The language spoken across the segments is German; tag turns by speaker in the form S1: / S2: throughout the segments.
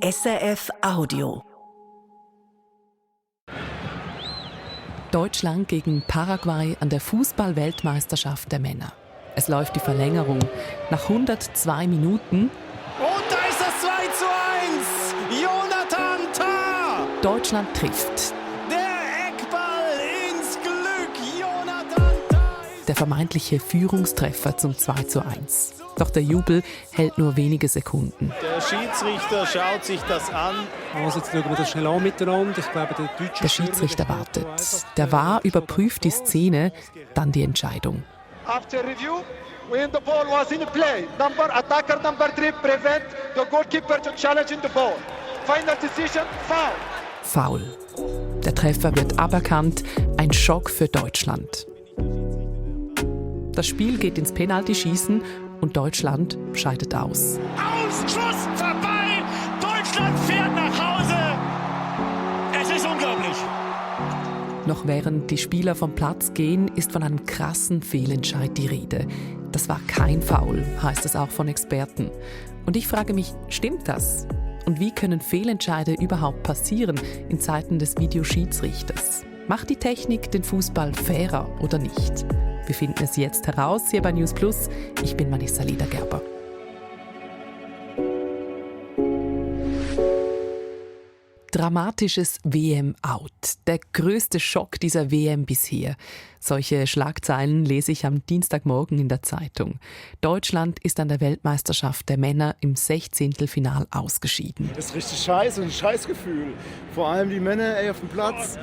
S1: SRF Audio.
S2: Deutschland gegen Paraguay an der Fußball-Weltmeisterschaft der Männer. Es läuft die Verlängerung. Nach 102 Minuten.
S3: Und da ist das 2:1. Jonathan Tah.
S2: Deutschland trifft.
S3: Der Eckball ins Glück. Jonathan Tah.
S2: Der vermeintliche Führungstreffer zum 2:1. Doch der Jubel hält nur wenige Sekunden.
S3: Der Schiedsrichter schaut sich das an.
S4: Also jetzt schauen wir das schnell an miteinander. Ich glaube,
S2: der Schiedsrichter wartet. Der VAR überprüft die Szene, dann die Entscheidung.
S5: After review, when the ball was in play, attacker number 3 prevent the goalkeeper to challenge the ball. Final decision, foul.
S2: Foul. Der Treffer wird aberkannt. Ein Schock für Deutschland. Das Spiel geht ins Penaltyschießen und Deutschland scheidet aus.
S3: Ausschuss vorbei! Deutschland fährt nach Hause! Es ist unglaublich!
S2: Noch während die Spieler vom Platz gehen, ist von einem krassen Fehlentscheid die Rede. Das war kein Foul, heißt es auch von Experten. Und ich frage mich, stimmt das? Und wie können Fehlentscheide überhaupt passieren in Zeiten des Videoschiedsrichters? Macht die Technik den Fußball fairer oder nicht? Wir finden es jetzt heraus hier bei News Plus. Ich bin Vanessa Ledergerber. Dramatisches WM-Out. Der größte Schock dieser WM bisher. Solche Schlagzeilen lese ich am Dienstagmorgen in der Zeitung. Deutschland ist an der Weltmeisterschaft der Männer im 16. Final ausgeschieden.
S6: Das ist richtig scheiße, ein Scheißgefühl. Vor allem die Männer auf dem Platz.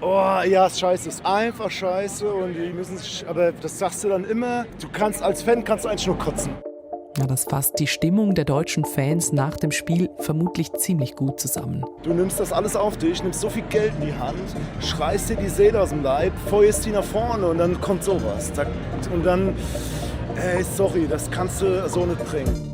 S6: Oh, ja, ist scheiße, ist einfach scheiße und die müssen sich, aber das sagst du dann immer, als Fan kannst du eigentlich nur kotzen.
S2: Ja, das fasst die Stimmung der deutschen Fans nach dem Spiel vermutlich ziemlich gut zusammen.
S6: Du nimmst das alles auf dich, nimmst so viel Geld in die Hand, schreist dir die Seele aus dem Leib, feuerst die nach vorne und dann kommt sowas. Und dann, sorry, das kannst du so nicht bringen.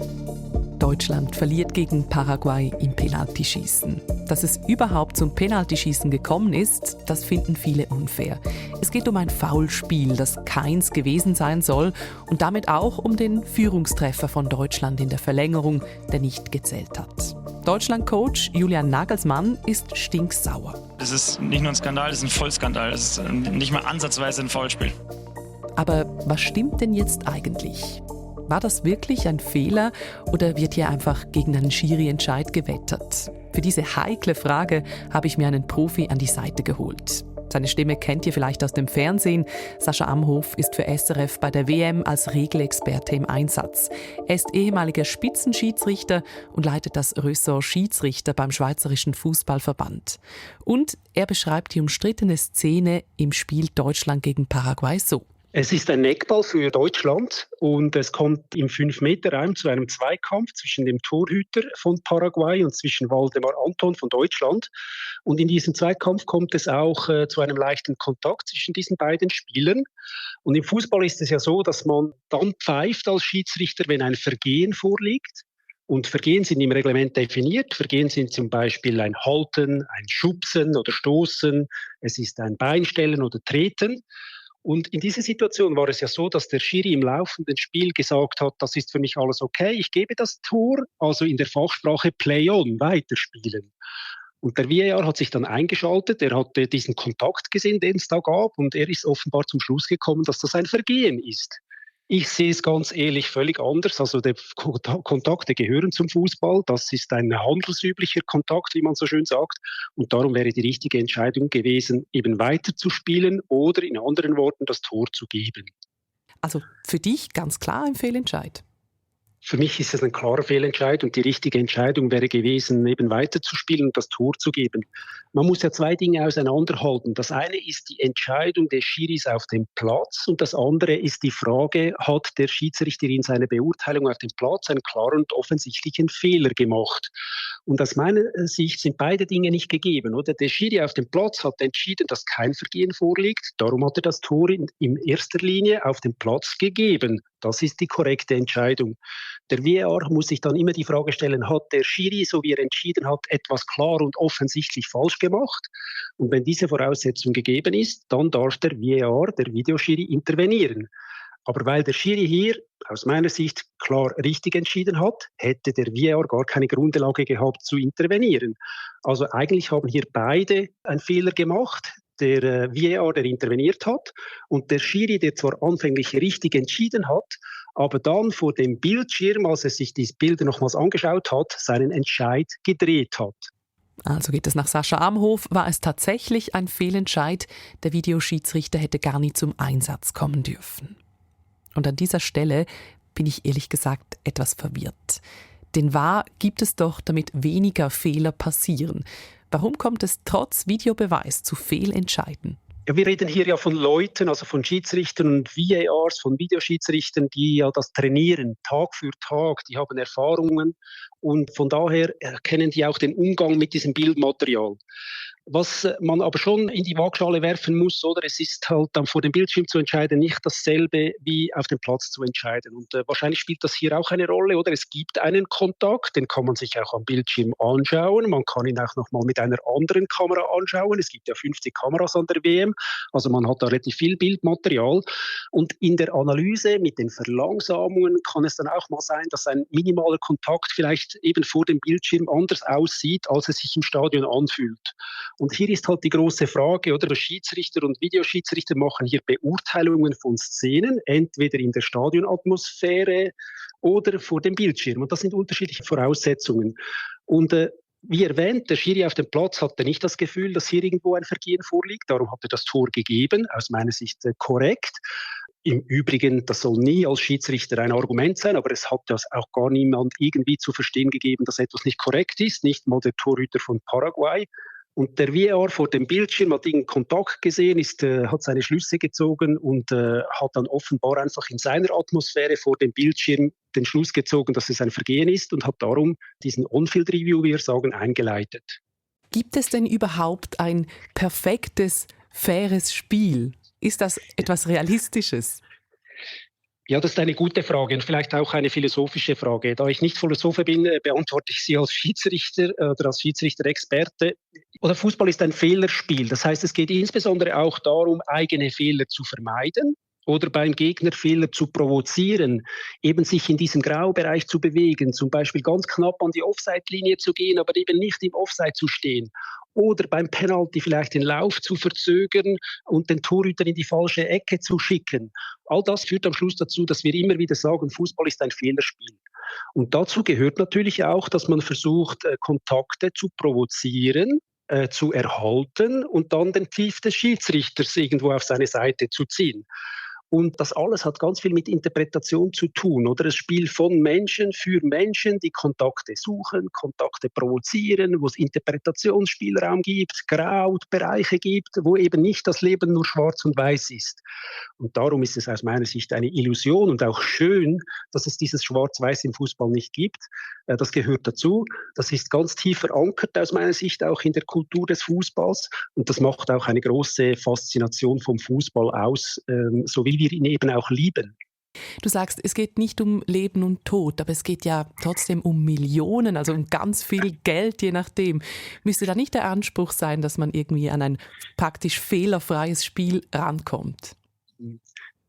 S2: Deutschland verliert gegen Paraguay im Penaltyschießen. Dass es überhaupt zum Penaltyschießen gekommen ist, das finden viele unfair. Es geht um ein Foulspiel, das keins gewesen sein soll und damit auch um den Führungstreffer von Deutschland in der Verlängerung, der nicht gezählt hat. Deutschland-Coach Julian Nagelsmann ist stinksauer.
S7: Das ist nicht nur ein Skandal, das ist ein Vollskandal. Das ist nicht mal ansatzweise ein Foulspiel.
S2: Aber was stimmt denn jetzt eigentlich? War das wirklich ein Fehler oder wird hier einfach gegen einen Schiri-Entscheid gewettert? Für diese heikle Frage habe ich mir einen Profi an die Seite geholt. Seine Stimme kennt ihr vielleicht aus dem Fernsehen. Sascha Amhof ist für SRF bei der WM als Regelexperte im Einsatz. Er ist ehemaliger Spitzenschiedsrichter und leitet das Ressort Schiedsrichter beim Schweizerischen Fußballverband. Und er beschreibt die umstrittene Szene im Spiel Deutschland gegen Paraguay so.
S4: Es ist ein Eckball für Deutschland und es kommt im 5-Meter-Raum zu einem Zweikampf zwischen dem Torhüter von Paraguay und zwischen Waldemar Anton von Deutschland. Und in diesem Zweikampf kommt es auch zu einem leichten Kontakt zwischen diesen beiden Spielern. Und im Fußball ist es ja so, dass man dann pfeift als Schiedsrichter, wenn ein Vergehen vorliegt. Und Vergehen sind im Reglement definiert. Vergehen sind zum Beispiel ein Halten, ein Schubsen oder Stoßen. Es ist ein Beinstellen oder Treten. Und in dieser Situation war es ja so, dass der Schiri im laufenden Spiel gesagt hat, das ist für mich alles okay, ich gebe das Tor, also in der Fachsprache Play on, weiterspielen. Und der VAR hat sich dann eingeschaltet, er hat diesen Kontakt gesehen, den es da gab, und er ist offenbar zum Schluss gekommen, dass das ein Vergehen ist. Ich sehe es ganz ehrlich völlig anders. Also die Kontakte gehören zum Fußball. Das ist ein handelsüblicher Kontakt, wie man so schön sagt. Und darum wäre die richtige Entscheidung gewesen, eben weiterzuspielen oder in anderen Worten das Tor zu geben.
S2: Also für dich ganz klar ein Fehlentscheid?
S4: Für mich ist es ein klarer Fehlentscheid und die richtige Entscheidung wäre gewesen, eben weiterzuspielen und das Tor zu geben. Man muss ja zwei Dinge auseinanderhalten. Das eine ist die Entscheidung des Schiris auf dem Platz und das andere ist die Frage, hat der Schiedsrichter in seiner Beurteilung auf dem Platz einen klaren und offensichtlichen Fehler gemacht? Und aus meiner Sicht sind beide Dinge nicht gegeben. Oder? Der Schiri auf dem Platz hat entschieden, dass kein Vergehen vorliegt. Darum hat er das Tor in erster Linie auf dem Platz gegeben. Das ist die korrekte Entscheidung. Der VAR muss sich dann immer die Frage stellen, hat der Schiri, so wie er entschieden hat, etwas klar und offensichtlich falsch gemacht? Und wenn diese Voraussetzung gegeben ist, dann darf der VAR, der Videoschiri, intervenieren. Aber weil der Schiri hier aus meiner Sicht klar richtig entschieden hat, hätte der VAR gar keine Grundlage gehabt zu intervenieren. Also eigentlich haben hier beide einen Fehler gemacht. Der VAR, der interveniert hat, und der Schiri, der zwar anfänglich richtig entschieden hat, aber dann vor dem Bildschirm, als er sich diese Bilder nochmals angeschaut hat, seinen Entscheid gedreht hat.
S2: Also geht es nach Sascha Amhof, war es tatsächlich ein Fehlentscheid. Der Videoschiedsrichter hätte gar nie zum Einsatz kommen dürfen. Und an dieser Stelle bin ich ehrlich gesagt etwas verwirrt. Den VAR gibt es doch, damit weniger Fehler passieren. Warum kommt es trotz Videobeweis zu Fehlentscheiden?
S4: Ja, wir reden hier ja von Leuten, also von Schiedsrichtern und VARs, von Videoschiedsrichtern, die ja das trainieren, Tag für Tag, die haben Erfahrungen und von daher kennen die auch den Umgang mit diesem Bildmaterial. Was man aber schon in die Waagschale werfen muss, oder? Es ist halt dann vor dem Bildschirm zu entscheiden, nicht dasselbe wie auf dem Platz zu entscheiden. Und wahrscheinlich spielt das hier auch eine Rolle, oder? Es gibt einen Kontakt, den kann man sich auch am Bildschirm anschauen. Man kann ihn auch nochmal mit einer anderen Kamera anschauen. Es gibt ja 50 Kameras an der WM, also man hat da relativ viel Bildmaterial. Und in der Analyse mit den Verlangsamungen kann es dann auch mal sein, dass ein minimaler Kontakt vielleicht eben vor dem Bildschirm anders aussieht, als es sich im Stadion anfühlt. Und hier ist halt die große Frage, oder? Schiedsrichter und Videoschiedsrichter machen hier Beurteilungen von Szenen, entweder in der Stadionatmosphäre oder vor dem Bildschirm. Und das sind unterschiedliche Voraussetzungen. Und wie erwähnt, der Schiri auf dem Platz hatte nicht das Gefühl, dass hier irgendwo ein Vergehen vorliegt. Darum hat er das Tor gegeben, aus meiner Sicht korrekt. Im Übrigen, das soll nie als Schiedsrichter ein Argument sein, aber es hat das auch gar niemand irgendwie zu verstehen gegeben, dass etwas nicht korrekt ist, nicht mal der Torhüter von Paraguay. Und der VAR vor dem Bildschirm hat einen Kontakt gesehen, hat seine Schlüsse gezogen und hat dann offenbar einfach in seiner Atmosphäre vor dem Bildschirm den Schluss gezogen, dass es ein Vergehen ist und hat darum diesen On-Field-Review, wie wir sagen, eingeleitet.
S2: Gibt es denn überhaupt ein perfektes, faires Spiel? Ist das etwas Realistisches?
S4: Ja, das ist eine gute Frage und vielleicht auch eine philosophische Frage. Da ich nicht Philosophe bin, beantworte ich sie als Schiedsrichter oder als Schiedsrichter-Experte. Oder Fußball ist ein Fehlerspiel. Das heißt, es geht insbesondere auch darum, eigene Fehler zu vermeiden oder beim Gegner Fehler zu provozieren, eben sich in diesem Graubereich zu bewegen, zum Beispiel ganz knapp an die Offside-Linie zu gehen, aber eben nicht im Offside zu stehen. Oder beim Penalty vielleicht den Lauf zu verzögern und den Torhüter in die falsche Ecke zu schicken. All das führt am Schluss dazu, dass wir immer wieder sagen, Fußball ist ein Fehlerspiel. Und dazu gehört natürlich auch, dass man versucht, Kontakte zu provozieren, zu erhalten und dann den Pfiff des Schiedsrichters irgendwo auf seine Seite zu ziehen. Und das alles hat ganz viel mit Interpretation zu tun, oder? Das Spiel von Menschen für Menschen, die Kontakte suchen, Kontakte provozieren, wo es Interpretationsspielraum gibt, Graubereiche gibt, wo eben nicht das Leben nur schwarz und weiß ist. Und darum ist es aus meiner Sicht eine Illusion und auch schön, dass es dieses Schwarz-Weiß im Fußball nicht gibt. Das gehört dazu. Das ist ganz tief verankert aus meiner Sicht auch in der Kultur des Fußballs. Und das macht auch eine große Faszination vom Fußball aus, so wie wir ihn eben auch lieben.
S2: Du sagst, es geht nicht um Leben und Tod, aber es geht ja trotzdem um Millionen, also um ganz viel Geld, je nachdem. Müsste da nicht der Anspruch sein, dass man irgendwie an ein praktisch fehlerfreies Spiel rankommt?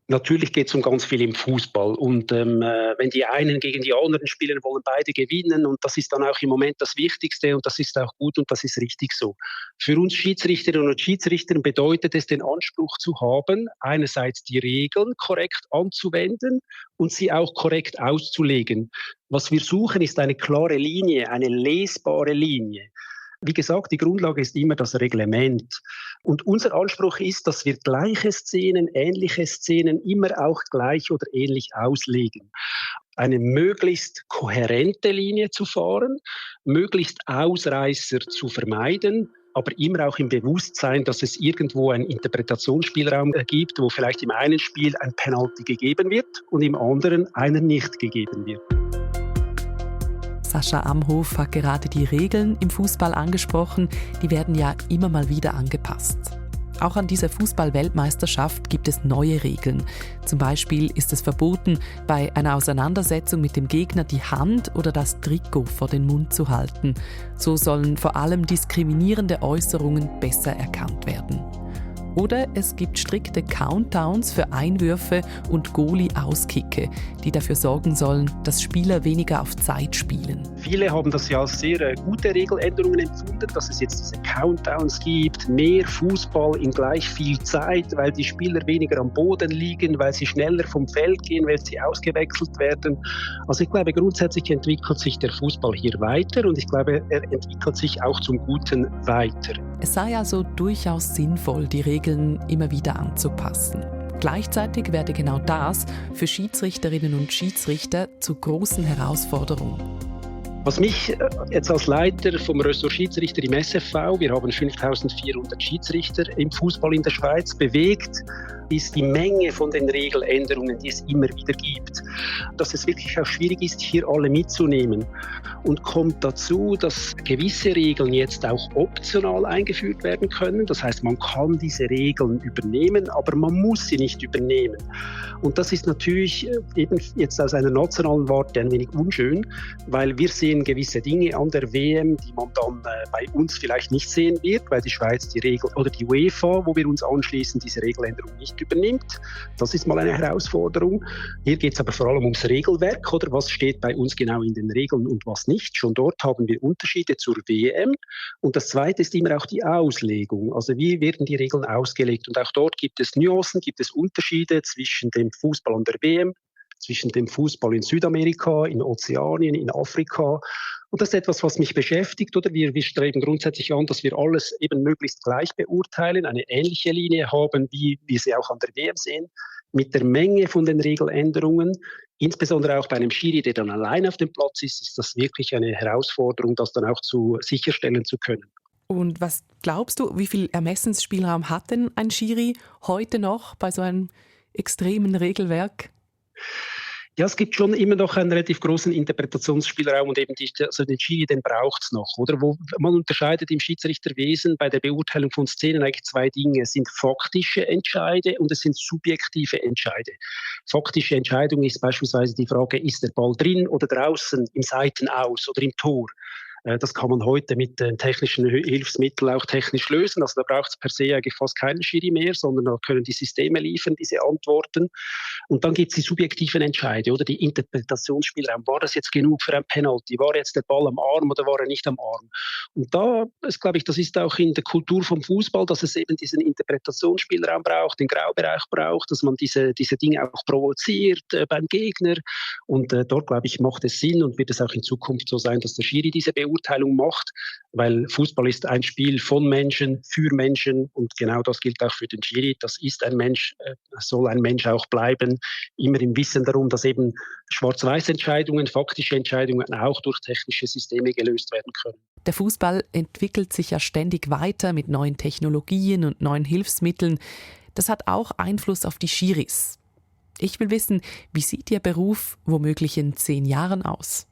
S4: Natürlich geht es um ganz viel im Fußball und wenn die einen gegen die anderen spielen, wollen beide gewinnen und das ist dann auch im Moment das Wichtigste und das ist auch gut und das ist richtig so. Für uns Schiedsrichterinnen und Schiedsrichter bedeutet es, den Anspruch zu haben, einerseits die Regeln korrekt anzuwenden und sie auch korrekt auszulegen. Was wir suchen, ist eine klare Linie, eine lesbare Linie. Wie gesagt, die Grundlage ist immer das Reglement. Und unser Anspruch ist, dass wir gleiche Szenen, ähnliche Szenen immer auch gleich oder ähnlich auslegen. Eine möglichst kohärente Linie zu fahren, möglichst Ausreißer zu vermeiden, aber immer auch im Bewusstsein, dass es irgendwo einen Interpretationsspielraum gibt, wo vielleicht im einen Spiel ein Penalty gegeben wird und im anderen einer nicht gegeben wird.
S2: Sascha Amhof hat gerade die Regeln im Fußball angesprochen. Die werden ja immer mal wieder angepasst. Auch an dieser Fußball-Weltmeisterschaft gibt es neue Regeln. Zum Beispiel ist es verboten, bei einer Auseinandersetzung mit dem Gegner die Hand oder das Trikot vor den Mund zu halten. So sollen vor allem diskriminierende Äußerungen besser erkannt werden. Oder es gibt strikte Countdowns für Einwürfe und Goalie-Auskicke, die dafür sorgen sollen, dass Spieler weniger auf Zeit spielen.
S4: Viele haben das ja als sehr gute Regeländerungen empfunden, dass es jetzt diese Countdowns gibt, mehr Fußball in gleich viel Zeit, weil die Spieler weniger am Boden liegen, weil sie schneller vom Feld gehen, weil sie ausgewechselt werden. Also ich glaube, grundsätzlich entwickelt sich der Fußball hier weiter und ich glaube, er entwickelt sich auch zum Guten weiter.
S2: Es sei also durchaus sinnvoll, die Regeln immer wieder anzupassen. Gleichzeitig werde genau das für Schiedsrichterinnen und Schiedsrichter zur großen Herausforderung.
S4: Was mich jetzt als Leiter vom Ressort Schiedsrichter im SFV, wir haben 5400 Schiedsrichter im Fußball in der Schweiz, bewegt, ist die Menge von den Regeländerungen, die es immer wieder gibt. Dass es wirklich auch schwierig ist, hier alle mitzunehmen. Und kommt dazu, dass gewisse Regeln jetzt auch optional eingeführt werden können. Das heißt, man kann diese Regeln übernehmen, aber man muss sie nicht übernehmen. Und das ist natürlich eben jetzt aus einer nationalen Warte ein wenig unschön, weil wir sehen gewisse Dinge an der WM, die man dann bei uns vielleicht nicht sehen wird, weil die Schweiz die Regel oder die UEFA, wo wir uns anschließen, diese Regeländerung nicht übernimmt. Das ist mal eine Herausforderung. Hier geht es aber vor allem ums Regelwerk, oder was steht bei uns genau in den Regeln und was nicht. Schon dort haben wir Unterschiede zur WM. Und das Zweite ist immer auch die Auslegung. Also wie werden die Regeln ausgelegt? Und auch dort gibt es Nuancen, gibt es Unterschiede zwischen dem Fußball an der WM, zwischen dem Fußball in Südamerika, in Ozeanien, in Afrika. Und das ist etwas, was mich beschäftigt, oder? Wir streben grundsätzlich an, dass wir alles eben möglichst gleich beurteilen, eine ähnliche Linie haben, wie wir sie auch an der WM sehen, mit der Menge von den Regeländerungen. Insbesondere auch bei einem Schiri, der dann allein auf dem Platz ist das wirklich eine Herausforderung, das dann auch sicherstellen zu können.
S2: Und was glaubst du, wie viel Ermessensspielraum hat denn ein Schiri heute noch bei so einem extremen Regelwerk?
S4: Ja, es gibt schon immer noch einen relativ großen Interpretationsspielraum und eben den Schiri, den braucht es noch, oder? Wo man unterscheidet im Schiedsrichterwesen bei der Beurteilung von Szenen eigentlich zwei Dinge. Es sind faktische Entscheide und es sind subjektive Entscheide. Faktische Entscheidung ist beispielsweise die Frage, ist der Ball drin oder draußen, im Seitenaus oder im Tor? Das kann man heute mit den technischen Hilfsmitteln auch technisch lösen. Also da braucht es per se eigentlich fast keinen Schiri mehr, sondern da können die Systeme liefern, diese Antworten. Und dann gibt es die subjektiven Entscheide oder die Interpretationsspielraum. War das jetzt genug für ein Penalty? War jetzt der Ball am Arm oder war er nicht am Arm? Und da ist, glaube ich, das ist auch in der Kultur vom Fußball, dass es eben diesen Interpretationsspielraum braucht, den Graubereich braucht, dass man diese Dinge auch provoziert beim Gegner. Und dort, glaube ich, macht es Sinn und wird es auch in Zukunft so sein, dass der Schiri diese Beurteilung macht, weil Fußball ist ein Spiel von Menschen, für Menschen und genau das gilt auch für den Schiri. Das ist ein Mensch, soll ein Mensch auch bleiben, immer im Wissen darum, dass eben Schwarz-Weiß-Entscheidungen, faktische Entscheidungen auch durch technische Systeme gelöst werden können.
S2: Der Fußball entwickelt sich ja ständig weiter mit neuen Technologien und neuen Hilfsmitteln. Das hat auch Einfluss auf die Schiris. Ich will wissen, wie sieht Ihr Beruf womöglich in 10 Jahren aus?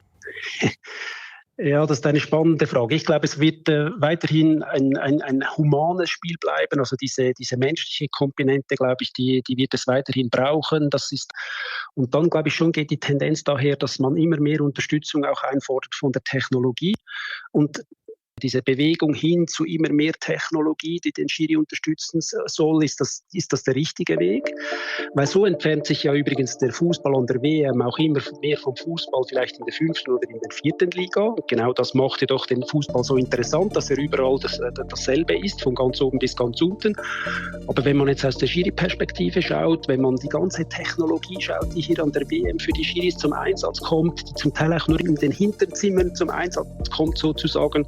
S4: Ja, das ist eine spannende Frage. Ich glaube, es wird weiterhin ein humanes Spiel bleiben. Also diese menschliche Komponente, glaube ich, die wird es weiterhin brauchen. Und dann, glaube ich, schon geht die Tendenz daher, dass man immer mehr Unterstützung auch einfordert von der Technologie. Und diese Bewegung hin zu immer mehr Technologie, die den Schiri unterstützen soll, ist das der richtige Weg? Weil so entfernt sich ja übrigens der Fußball an der WM auch immer mehr vom Fußball, vielleicht in der 5. oder in der 4. Liga. Und genau das macht ja doch den Fußball so interessant, dass er überall dasselbe ist, von ganz oben bis ganz unten. Aber wenn man jetzt aus der Schiri-Perspektive schaut, wenn man die ganze Technologie schaut, die hier an der WM für die Schiris zum Einsatz kommt, die zum Teil auch nur in den Hinterzimmern zum Einsatz kommt sozusagen,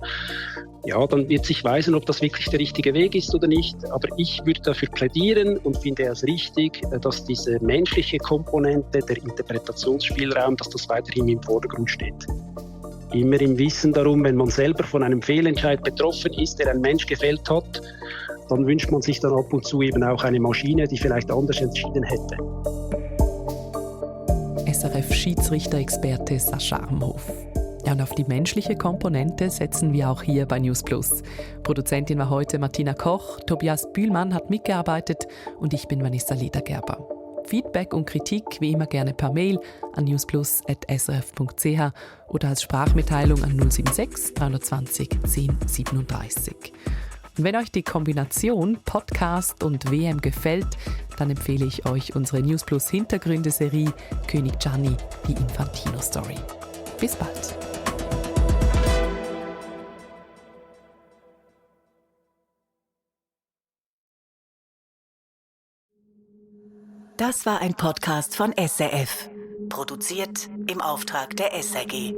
S4: ja, dann wird sich weisen, ob das wirklich der richtige Weg ist oder nicht. Aber ich würde dafür plädieren und finde es richtig, dass diese menschliche Komponente, der Interpretationsspielraum, dass das weiterhin im Vordergrund steht. Immer im Wissen darum, wenn man selber von einem Fehlentscheid betroffen ist, der ein Mensch gefällt hat, dann wünscht man sich dann ab und zu eben auch eine Maschine, die vielleicht anders entschieden hätte.
S2: SRF-Schiedsrichter-Experte Sascha Amhof. Ja, und auf die menschliche Komponente setzen wir auch hier bei News Plus. Produzentin war heute Martina Koch, Tobias Bühlmann hat mitgearbeitet und ich bin Vanessa Ledergerber. Feedback und Kritik wie immer gerne per Mail an newsplus@srf.ch oder als Sprachmitteilung an 076 320 1037. Und wenn euch die Kombination Podcast und WM gefällt, dann empfehle ich euch unsere News Plus Hintergründe-Serie König Gianni, die Infantino-Story. Bis bald.
S1: Das war ein Podcast von SRF. Produziert im Auftrag der SRG.